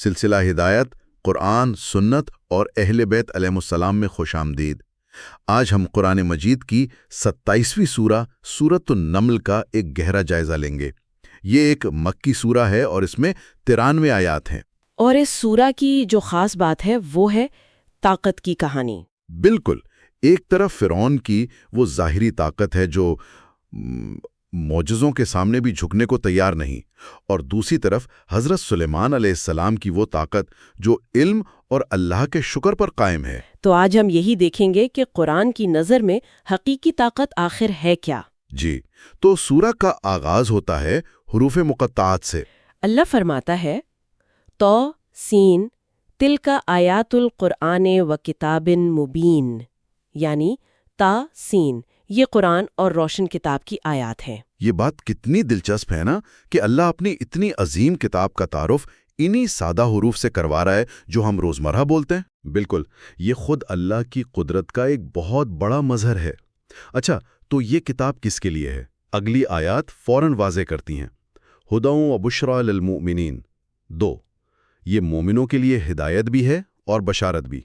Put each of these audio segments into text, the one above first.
سلسلہ ہدایت، قرآن، سنت اور اہل بیت علیہم السلام میں خوش آمدید۔ آج ہم قرآن مجید کی 27ویں سورہ سورۃ النمل کا ایک گہرا جائزہ لیں گے۔ یہ ایک مکی سورہ ہے اور اس میں 93 آیات ہیں۔ اور اس سورہ کی جو خاص بات ہے وہ ہے طاقت کی کہانی۔ بالکل، ایک طرف فرعون کی وہ ظاہری طاقت ہے جو معجزوں کے سامنے بھی جھکنے کو تیار نہیں، اور دوسری طرف حضرت سلیمان علیہ السلام کی وہ طاقت جو علم اور اللہ کے شکر پر قائم ہے۔ تو آج ہم یہی دیکھیں گے کہ قرآن کی نظر میں حقیقی طاقت آخر ہے کیا۔ جی، تو سورہ کا آغاز ہوتا ہے حروف مقطعات سے۔ اللہ فرماتا ہے تو سین تلک آیات القرآن و کتاب مبین، یعنی تا سین یہ قرآن اور روشن کتاب کی آیات ہیں۔ یہ بات کتنی دلچسپ ہے نا کہ اللہ اپنی اتنی عظیم کتاب کا تعارف انہی سادہ حروف سے کروا رہا ہے جو ہم روزمرہ بولتے ہیں۔ بالکل، یہ خود اللہ کی قدرت کا ایک بہت بڑا مظہر ہے۔ اچھا، تو یہ کتاب کس کے لیے ہے؟ اگلی آیات فوراً واضح کرتی ہیں۔ ہدی و بشری للمؤمنین، 2، یہ مومنوں کے لیے ہدایت بھی ہے اور بشارت بھی۔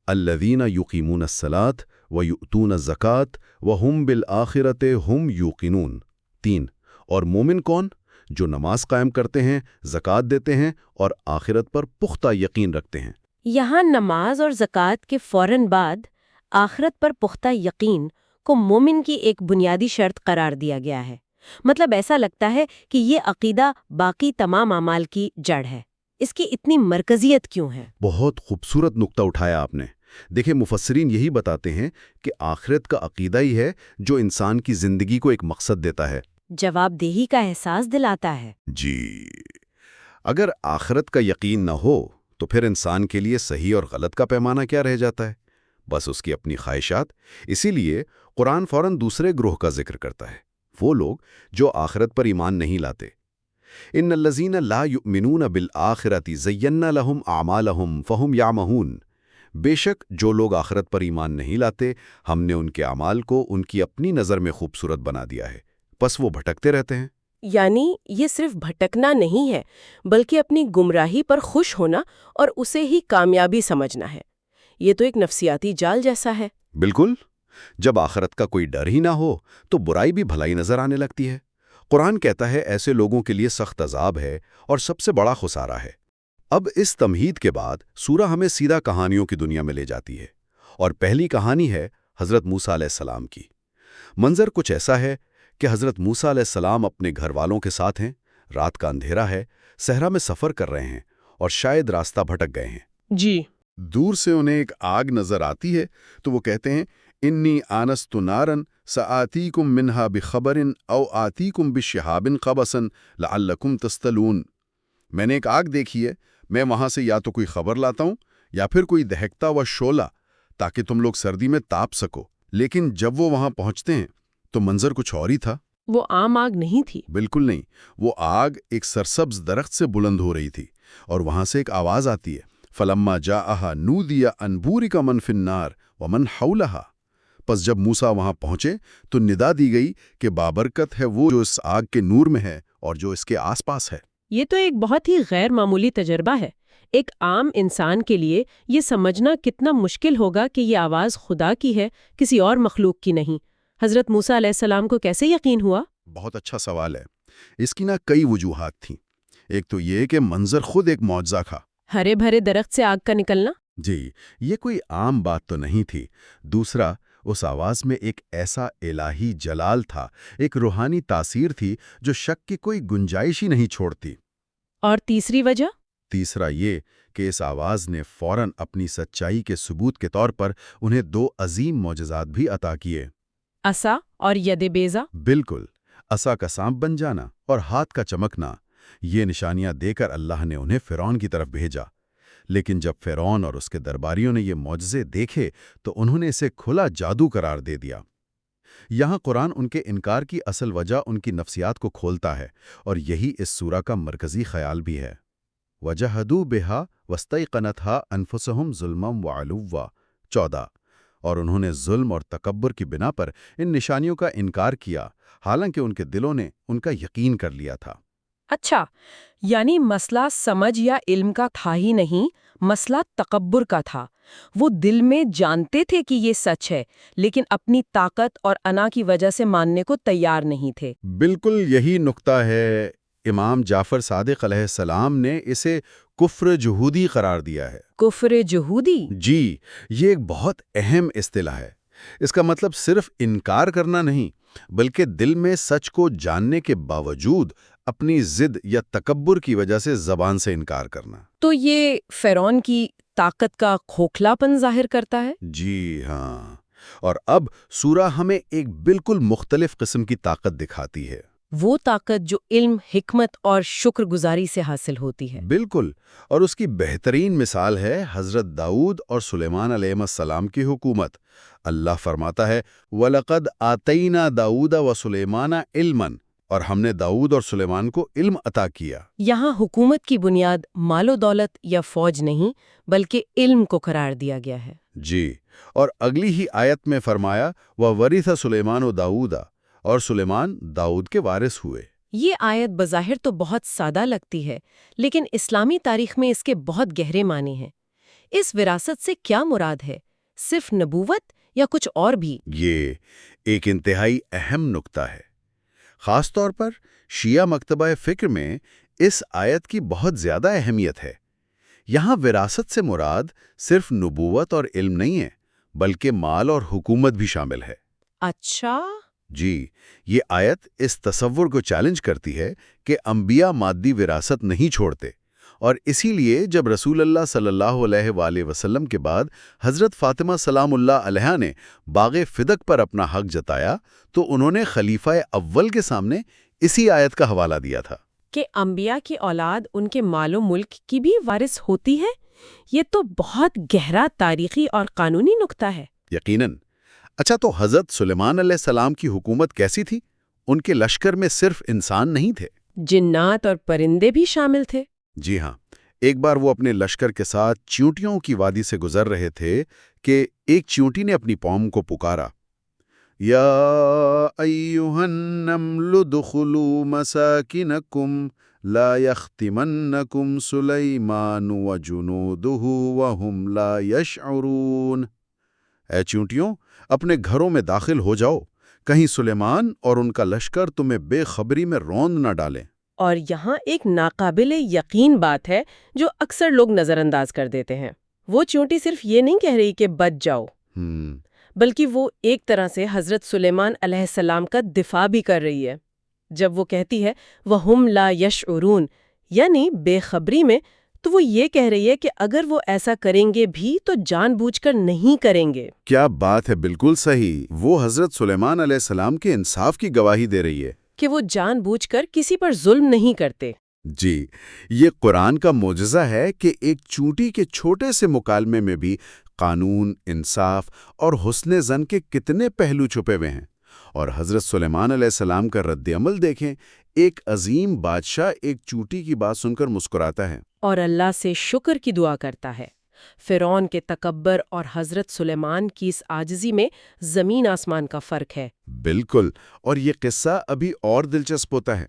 الذین یقیمون الصلاۃ ویؤتون الزکاۃ وہم بالآخرۃ ہم یوقنون، 3، اور مومن کون؟ جو نماز قائم کرتے ہیں، زکوٰۃ دیتے ہیں اور آخرت پر پختہ یقین رکھتے ہیں۔ یہاں نماز اور زکوٰۃ کے فوراً بعد آخرت پر پختہ یقین کو مومن کی ایک بنیادی شرط قرار دیا گیا ہے۔ مطلب ایسا لگتا ہے کہ یہ عقیدہ باقی تمام اعمال کی جڑ ہے۔ اس کی اتنی مرکزیت کیوں ہے؟ بہت خوبصورت نقطہ اٹھایا آپ نے۔ دیکھیں، مفسرین یہی بتاتے ہیں کہ آخرت کا عقیدہ ہی ہے جو انسان کی زندگی کو ایک مقصد دیتا ہے، جواب دہی کا احساس دلاتا ہے۔ جی، اگر آخرت کا یقین نہ ہو تو پھر انسان کے لیے صحیح اور غلط کا پیمانہ کیا رہ جاتا ہے؟ بس اس کی اپنی خواہشات۔ اسی لیے قرآن فوراً دوسرے گروہ کا ذکر کرتا ہے، وہ لوگ جو آخرت پر ایمان نہیں لاتے۔ ان الذین لا یؤمنون بالآخرۃ زینا لہم اعمالہم فہم یعمہون، بے شک جو لوگ آخرت پر ایمان نہیں لاتے ہم نے ان کے اعمال کو ان کی اپنی نظر میں خوبصورت بنا دیا ہے، پس وہ بھٹکتے رہتے ہیں۔ یعنی یہ صرف بھٹکنا نہیں ہے بلکہ اپنی گمراہی پر خوش ہونا اور اسے ہی کامیابی سمجھنا ہے۔ یہ تو ایک نفسیاتی جال جیسا ہے۔ بالکل، جب آخرت کا کوئی ڈر ہی نہ ہو تو برائی بھی بھلائی نظر آنے لگتی ہے۔ قرآن کہتا ہے ایسے لوگوں کے لیے سخت عذاب ہے اور سب سے بڑا خسارہ ہے۔ اب اس تمہید کے بعد سورہ ہمیں سیدھا کہانیوں کی دنیا میں لے جاتی ہے، اور پہلی کہانی ہے حضرت موسیٰ علیہ السلام کی۔ منظر کچھ ایسا ہے کہ حضرت موسیٰ علیہ السلام اپنے گھر والوں کے ساتھ ہیں، رات کا اندھیرا ہے، صحرا میں سفر کر رہے ہیں اور شاید راستہ بھٹک گئے ہیں۔ جی، دور سے انہیں ایک آگ نظر آتی ہے تو وہ کہتے ہیں انی آنست نارا سآتیکم منہا بخبر او آتیکم بشہاب قبس لعلکم تصطلون، میں نے ایک آگ دیکھی ہے، میں وہاں سے یا تو کوئی خبر لاتا ہوں یا پھر کوئی دہکتا ہوا شعلہ تاکہ تم لوگ سردی میں تاپ سکو۔ لیکن جب وہ وہاں پہنچتے ہیں تو منظر کچھ اور ہی تھا۔ وہ عام آگ نہیں تھی۔ بالکل نہیں، وہ آگ ایک سرسبز درخت سے بلند ہو رہی تھی، اور وہاں سے ایک آواز آتی ہے فلما جاءہا نودی ان بورک من فی النار ومن حولہا، پس جب موسیٰ وہاں پہنچے تو ندا دی گئی کہ بابرکت ہے وہ جو اس آگ کے نور میں ہے اور جو اس کے آس پاس ہے۔ یہ تو ایک بہت ہی غیر معمولی تجربہ ہے۔ ایک عام انسان کے لیے یہ سمجھنا کتنا مشکل ہوگا کہ یہ آواز خدا کی ہے، کسی اور مخلوق کی نہیں۔ حضرت موسیٰ علیہ السلام کو کیسے یقین ہوا؟ بہت اچھا سوال ہے۔ اس کی کئی وجوہات تھیں۔ ایک تو یہ کہ منظر خود ایک معجزہ تھا۔ ہرے بھرے درخت سے آگ کا نکلنا؟ جی، یہ کوئی عام بات تو نہیں تھی۔ دوسرا، اس آواز میں ایک ایسا الہی جلال تھا، ایک روحانی تاثیر تھی جو شک کی کوئی گنجائش ہی نہیں چھوڑتی۔ اور تیسری وجہ؟ تیسرا یہ کہ اس آواز نے فوراً اپنی سچائی کے ثبوت کے طور پر انہیں 2 عظیم معجزات بھی عطا کیے۔ عصا اور ید بیضا؟ بالکل، عصا کا سانپ بن جانا اور ہاتھ کا چمکنا، یہ نشانیاں دے کر اللہ نے انہیں فرعون کی طرف بھیجا۔ لیکن جب فرعون اور اس کے درباریوں نے یہ معجزے دیکھے تو انہوں نے اسے کھلا جادو قرار دے دیا۔ یہاں قرآن ان کے انکار کی اصل وجہ ان کی نفسیات کو کھولتا ہے، اور یہی اس سورہ کا مرکزی خیال بھی ہے۔ وَجَحَدُوا بِهَا وَاسْتَيْقَنَتْهَا أَنفُسُهُمْ ظُلْمًا وَعُلُوًّا، 14، اور انہوں نے ظلم اور تکبر کی بنا پر ان نشانیوں کا انکار کیا، حالانکہ ان کے دلوں نے ان کا یقین کر لیا تھا۔ اچھا، یعنی مسئلہ سمجھ یا علم کا تھا ہی نہیں، مسئلہ تکبر کا تھا۔ وہ دل میں جانتے تھے کہ یہ سچ ہے، لیکن اپنی طاقت اور انا کی وجہ سے ماننے کو تیار نہیں تھے۔ بالکل یہی نقطہ ہے۔ امام جعفر صادق علیہ السلام نے اسے کفر جہودی قرار دیا ہے۔ کفر جہودی؟ جی، یہ ایک بہت اہم اصطلاح ہے۔ اس کا مطلب صرف انکار کرنا نہیں، بلکہ دل میں سچ کو جاننے کے باوجود اپنی ضد یا تکبر کی وجہ سے زبان سے انکار کرنا۔ تو یہ فرعون کی طاقت کا کھوکھلاپن ظاہر کرتا ہے؟ جی ہاں، اور اب سورہ ہمیں ایک بالکل مختلف قسم کی طاقت دکھاتی ہے۔ وہ طاقت جو علم، حکمت اور شکر گزاری سے حاصل ہوتی ہے۔ بالکل، اور اس کی بہترین مثال ہے حضرت داؤد اور سلیمان علیہ السلام کی حکومت۔ اللہ فرماتا ہے وَلَقَدْ آتَيْنَا دَاوُودَ وَسُلَيْمَانَ عِلْمًا، اور ہم نے داؤد اور سلیمان کو علم عطا کیا۔ یہاں حکومت کی بنیاد مال و دولت یا فوج نہیں، بلکہ علم کو قرار دیا گیا ہے۔ جی، اور اگلی ہی آیت میں فرمایا وَوَرِثَ سُلَيْمَانُ دَاوُودَ، اور سلیمان داؤد کے وارث ہوئے۔ یہ آیت بظاہر تو بہت سادہ لگتی ہے، لیکن اسلامی تاریخ میں اس کے بہت گہرے معنی ہیں۔ اس وراثت سے کیا مراد ہے؟ صرف نبوت یا کچھ اور بھی؟ یہ ایک انتہائی اہم نکتہ ہے۔ خاص طور پر شیعہ مکتبہ فکر میں اس آیت کی بہت زیادہ اہمیت ہے۔ یہاں وراثت سے مراد صرف نبوت اور علم نہیں ہے، بلکہ مال اور حکومت بھی شامل ہے۔ اچھا؟ جی، یہ آیت اس تصور کو چیلنج کرتی ہے کہ انبیاء مادی وراثت نہیں چھوڑتے، اور اسی لیے جب رسول اللہ صلی اللہ علیہ وآلہ وسلم کے بعد حضرت فاطمہ سلام اللہ علیہا نے باغ فدق پر اپنا حق جتایا تو انہوں نے خلیفہ اول کے سامنے اسی آیت کا حوالہ دیا تھا کہ انبیاء کی اولاد ان کے مال و ملک کی بھی وارث ہوتی ہے۔ یہ تو بہت گہرا تاریخی اور قانونی نکتہ ہے۔ یقیناً۔ اچھا، تو حضرت سلیمان علیہ السلام کی حکومت کیسی تھی؟ ان کے لشکر میں صرف انسان نہیں تھے، جنات اور پرندے بھی شامل تھے۔ جی ہاں، ایک بار وہ اپنے لشکر کے ساتھ چیونٹیوں کی وادی سے گزر رہے تھے کہ ایک چیونٹی نے اپنی قوم کو پکارا، یا ایھا النمل ادخلوا مساکنکم لا یختمنکم سلیمان وجنودہ وہم لا یشعرون۔ اے چیونٹیوں، اپنے گھروں میں داخل ہو جاؤ، کہیں سلیمان اور ان کا لشکر تمہیں بے خبری میں روند نہ ڈالیں۔ اور یہاں ایک ناقابل یقین بات ہے جو اکثر لوگ نظر انداز کر دیتے ہیں۔ وہ چیونٹی صرف یہ نہیں کہہ رہی کہ بچ جاؤ، بلکہ وہ ایک طرح سے حضرت سلیمان علیہ السلام کا دفاع بھی کر رہی ہے۔ جب وہ کہتی ہے وَهُمْ لَا يَشْعُرُونَ، یعنی بے خبری میں، تو وہ یہ کہہ رہی ہے کہ اگر وہ ایسا کریں گے بھی تو جان بوجھ کر نہیں کریں گے۔ کیا بات ہے، بالکل صحیح۔ وہ حضرت سلیمان علیہ السلام کے انصاف کی گواہی دے رہی ہے کہ وہ جان بوجھ کر کسی پر ظلم نہیں کرتے۔ جی، یہ قرآن کا معجزہ ہے کہ ایک چونٹی کے چھوٹے سے مکالمے میں بھی قانون، انصاف اور حسن ظن کے کتنے پہلو چھپے ہوئے ہیں۔ اور حضرت سلیمان علیہ السلام کا رد عمل دیکھیں، ایک عظیم بادشاہ ایک چونٹی کی بات سن کر مسکراتا ہے اور اللہ سے شکر کی دعا کرتا ہے۔ فرعون کے تکبر اور حضرت سلیمان کی اس عاجزی میں زمین آسمان کا فرق ہے۔ بالکل، اور یہ قصہ ابھی اور دلچسپ ہوتا ہے۔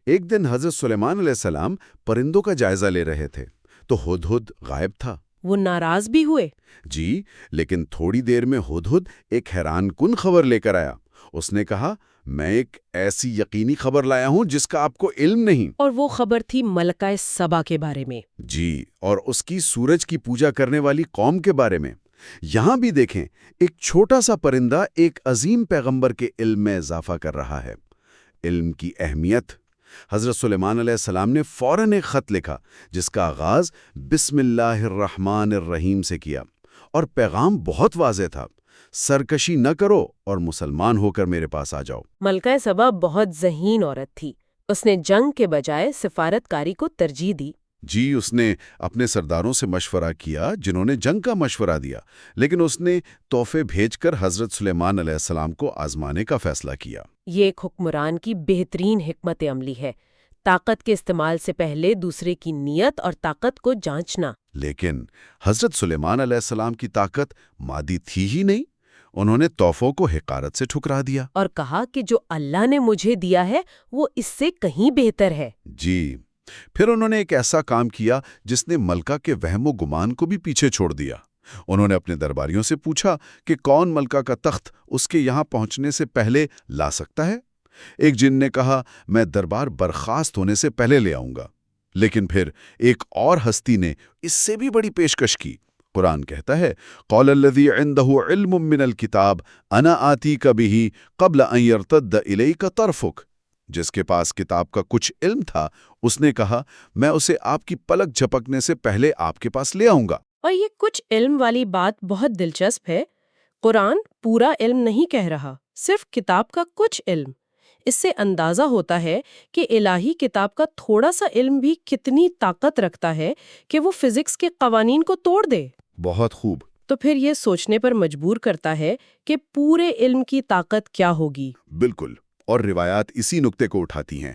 ایک دن حضرت سلیمان علیہ السلام پرندوں کا جائزہ لے رہے تھے تو ہدہد غائب تھا۔ وہ ناراض بھی ہوئے؟ جی، لیکن تھوڑی دیر میں ہدہد ایک حیران کن خبر لے کر آیا۔ اس نے کہا، میں ایک ایسی یقینی خبر لایا ہوں جس کا آپ کو علم نہیں۔ اور وہ خبر تھی ملکہ سبا کے بارے میں۔ جی، اور اس کی سورج کی پوجا کرنے والی قوم کے بارے میں۔ یہاں بھی دیکھیں، ایک چھوٹا سا پرندہ ایک عظیم پیغمبر کے علم میں اضافہ کر رہا ہے۔ علم کی اہمیت۔ حضرت سلیمان علیہ السلام نے فوراً ایک خط لکھا جس کا آغاز بسم اللہ الرحمن الرحیم سے کیا، اور پیغام بہت واضح تھا، سرکشی نہ کرو اور مسلمان ہو کر میرے پاس آ جاؤ۔ ملکہ سبا بہت ذہین عورت تھی۔ اس نے جنگ کے بجائے سفارت کاری کو ترجیح دی۔ جی، اس نے اپنے سرداروں سے مشورہ کیا جنہوں نے جنگ کا مشورہ دیا، لیکن اس نے تحفے بھیج کر حضرت سلیمان علیہ السلام کو آزمانے کا فیصلہ کیا۔ یہ ایک حکمران کی بہترین حکمت عملی ہے، طاقت کے استعمال سے پہلے دوسرے کی نیت اور طاقت کو جانچنا۔ لیکن حضرت سلیمان علیہ السلام کی طاقت مادی تھی ہی نہیں، انہوں نے تحفوں کو حقارت سے ٹھکرا دیا۔ اور کہا کہ جو اللہ نے مجھے دیا ہے وہ اس سے کہیں بہتر ہے۔ جی، پھر انہوں نے ایک ایسا کام کیا جس نے ملکہ کے وہم و گمان کو بھی پیچھے چھوڑ دیا۔ انہوں نے اپنے درباریوں سے پوچھا کہ کون ملکہ کا تخت اس کے یہاں پہنچنے سے پہلے لا سکتا ہے؟ ایک جن نے کہا، میں دربار برخاست ہونے سے پہلے لے آؤں گا۔ لیکن پھر ایک اور ہستی نے اس سے بھی بڑی پیشکش کی۔ قرآن کہتا ہے، قال الذی عنده علم من الکتاب انا آتیک بہ قبل ان یرتد الیک طرفک۔ جس کے پاس کتاب کا کچھ علم تھا اس نے کہا، میں اسے آپ کی پلک جھپکنے سے پہلے آپ کے پاس لے آؤں گا۔ اور یہ کچھ علم والی بات بہت دلچسپ ہے۔ قرآن پورا علم نہیں کہہ رہا، صرف کتاب کا کچھ علم۔ اس سے اندازہ ہوتا ہے کہ الہی کتاب کا تھوڑا سا علم بھی کتنی طاقت رکھتا ہے کہ وہ فزکس کے قوانین کو توڑ دے۔ بہت خوب۔ تو پھر یہ سوچنے پر مجبور کرتا ہے کہ پورے علم کی طاقت کیا ہوگی۔ بالکل، اور روایات اسی نکتے کو اٹھاتی ہیں۔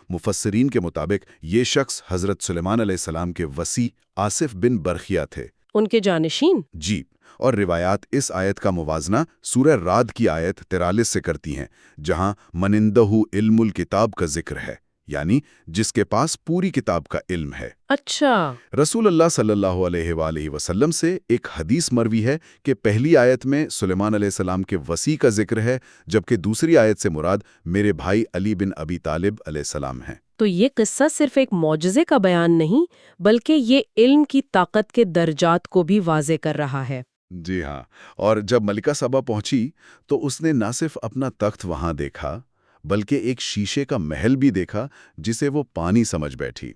مفسرین کے مطابق یہ شخص حضرت سلیمان علیہ السلام کے وصی آصف بن برخیہ تھے۔ ان کے جانشین؟ جی، اور روایات اس آیت کا موازنہ سورہ رعد کی آیت 43 سے کرتی ہیں، جہاں من عنده علم الکتاب کا ذکر ہے، یعنی جس کے پاس پوری کتاب کا علم ہے۔ اچھا۔ رسول اللہ صلی اللہ علیہ وآلہ وسلم سے ایک حدیث مروی ہے کہ پہلی آیت میں سلیمان علیہ السلام کے وصی کا ذکر ہے، جبکہ دوسری آیت سے مراد میرے بھائی علی بن ابی طالب علیہ السلام ہیں۔ تو یہ قصہ صرف ایک معجزے کا بیان نہیں، بلکہ یہ علم کی طاقت کے درجات کو بھی واضح کر رہا ہے۔ جی ہاں، اور جب ملکہ سبا پہنچی تو اس نے نہ صرف اپنا تخت وہاں دیکھا بلکہ ایک شیشے کا محل بھی دیکھا جسے وہ پانی سمجھ بیٹھی۔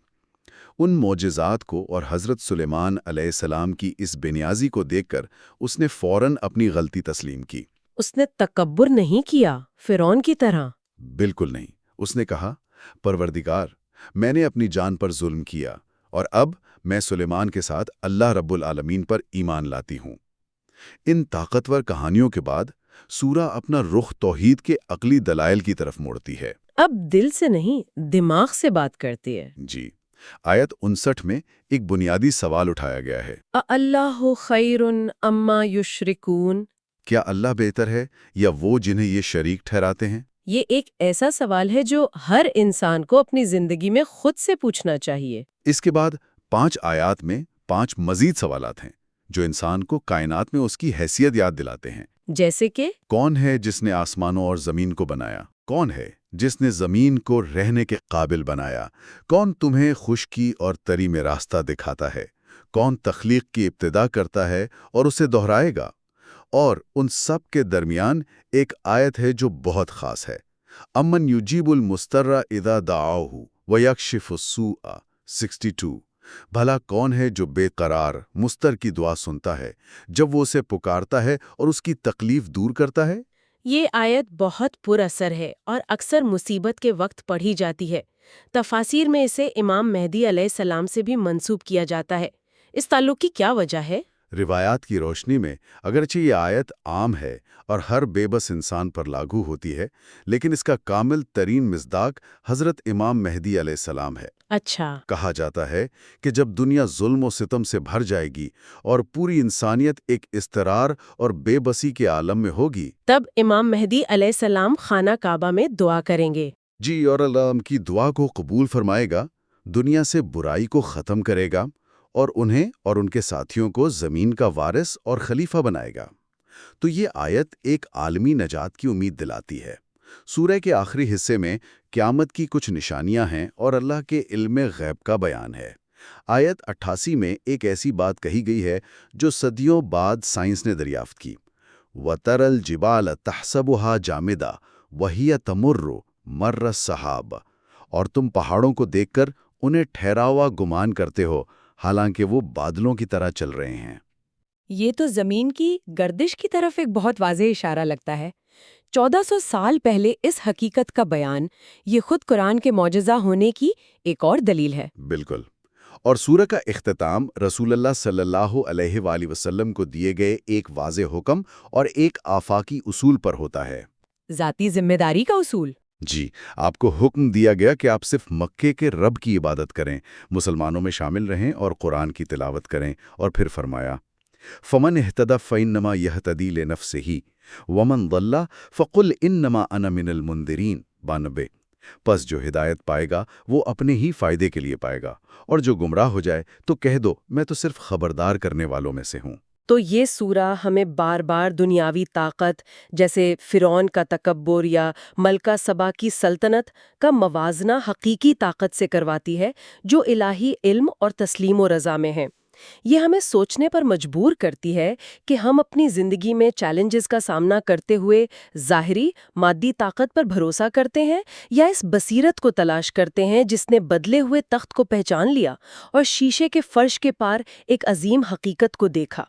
ان معجزات کو اور حضرت سلیمان علیہ السلام کی اس بے نیازی کو دیکھ کر اس نے فوراً اپنی غلطی تسلیم کی۔ اس نے تکبر نہیں کیا فرعون کی طرح؟ بالکل نہیں۔ اس نے کہا، پروردگار، میں نے اپنی جان پر ظلم کیا اور اب میں سلیمان کے ساتھ اللہ رب العالمین پر ایمان لاتی ہوں۔ ان طاقتور کہانیوں کے بعد سورہ اپنا رخ توحید کے عقلی دلائل کی طرف موڑتی ہے۔ اب دل سے نہیں، دماغ سے بات کرتی ہے۔ جی، آیت 59 میں ایک بنیادی سوال اٹھایا گیا ہے، اللہ خیر اما یشرکون؟ کیا اللہ بہتر ہے یا وہ جنہیں یہ شریک ٹھہراتے ہیں؟ یہ ایک ایسا سوال ہے جو ہر انسان کو اپنی زندگی میں خود سے پوچھنا چاہیے۔ اس کے بعد 5 آیات میں 5 مزید سوالات ہیں جو انسان کو کائنات میں اس کی حیثیت یاد دلاتے ہیں۔ جیسے کہ کون ہے جس نے آسمانوں اور زمین کو بنایا؟ کون ہے جس نے زمین کو رہنے کے قابل بنایا؟ کون تمہیں خشکی اور تری میں راستہ دکھاتا ہے؟ کون تخلیق کی ابتدا کرتا ہے اور اسے دہرائے گا؟ اور ان سب کے درمیان ایک آیت ہے جو بہت خاص ہے، امن یجیب المستر اذا دعاہ ویکشف السوء 62۔ بھلا کون ہے جو بے قرار مستر کی دعا سنتا ہے جب وہ اسے پکارتا ہے اور اس کی تکلیف دور کرتا ہے؟ یہ آیت بہت پر اثر ہے اور اکثر مصیبت کے وقت پڑھی جاتی ہے۔ تفاسیر میں اسے امام مہدی علیہ السلام سے بھی منسوب کیا جاتا ہے۔ اس تعلق کی کیا وجہ ہے؟ روایات کی روشنی میں اگرچہ یہ آیت عام ہے اور ہر بے بس انسان پر لاگو ہوتی ہے، لیکن اس کا کامل ترین مصداق حضرت امام مہدی علیہ السلام ہے۔ اچھا۔ کہا جاتا ہے کہ جب دنیا ظلم و ستم سے بھر جائے گی اور پوری انسانیت ایک اضطرار اور بے بسی کے عالم میں ہوگی، تب امام مہدی علیہ السلام خانہ کعبہ میں دعا کریں گے۔ جی، اور اللہ ان کی دعا کو قبول فرمائے گا، دنیا سے برائی کو ختم کرے گا اور انہیں اور ان کے ساتھیوں کو زمین کا وارث اور خلیفہ بنائے گا۔ تو یہ آیت ایک عالمی نجات کی امید دلاتی ہے۔ سورہ کے آخری حصے میں قیامت کی کچھ نشانیاں ہیں اور اللہ کے علم غیب کا بیان ہے۔ آیت 88 میں ایک ایسی بات کہی گئی ہے جو صدیوں بعد سائنس نے دریافت کی۔ وَتَرَى الْجِبَالَ تَحْسَبُهَا جَامِدَةً وَهِيَ تَمُرُّ مَرَّ السَّحَابِ، اور تم پہاڑوں کو دیکھ کر انہیں ٹھہرا ہوا گمان کرتے ہو حالانکہ وہ بادلوں کی طرح چل رہے ہیں۔ یہ تو زمین کی گردش کی طرف ایک بہت واضح اشارہ لگتا ہے۔ 1400 سال پہلے اس حقیقت کا بیان، یہ خود قرآن کے معجزہ ہونے کی ایک اور دلیل ہے۔ بالکل، اور سورہ کا اختتام رسول اللہ صلی اللہ علیہ وآلہ وسلم کو دیے گئے ایک واضح حکم اور ایک آفاقی اصول پر ہوتا ہے۔ ذاتی ذمہ داری کا اصول۔ جی، آپ کو حکم دیا گیا کہ آپ صرف مکے کے رب کی عبادت کریں، مسلمانوں میں شامل رہیں اور قرآن کی تلاوت کریں، اور پھر فرمایا، فمن اہتدى فإنما يهتدي لنفسه ومن ضل فقل انما انا من المنذرین 92۔ پس جو ہدایت پائے گا وہ اپنے ہی فائدے کے لیے پائے گا، اور جو گمراہ ہو جائے تو کہہ دو میں تو صرف خبردار کرنے والوں میں سے ہوں۔ تو یہ سورہ ہمیں بار بار دنیاوی طاقت جیسے فرعون کا تکبر یا ملکہ سبا کی سلطنت کا موازنہ حقیقی طاقت سے کرواتی ہے جو الہی علم اور تسلیم و رضا میں ہے۔ یہ ہمیں سوچنے پر مجبور کرتی ہے کہ ہم اپنی زندگی میں چیلنجز کا سامنا کرتے ہوئے ظاہری مادی طاقت پر بھروسہ کرتے ہیں یا اس بصیرت کو تلاش کرتے ہیں جس نے بدلے ہوئے تخت کو پہچان لیا اور شیشے کے فرش کے پار ایک عظیم حقیقت کو دیکھا۔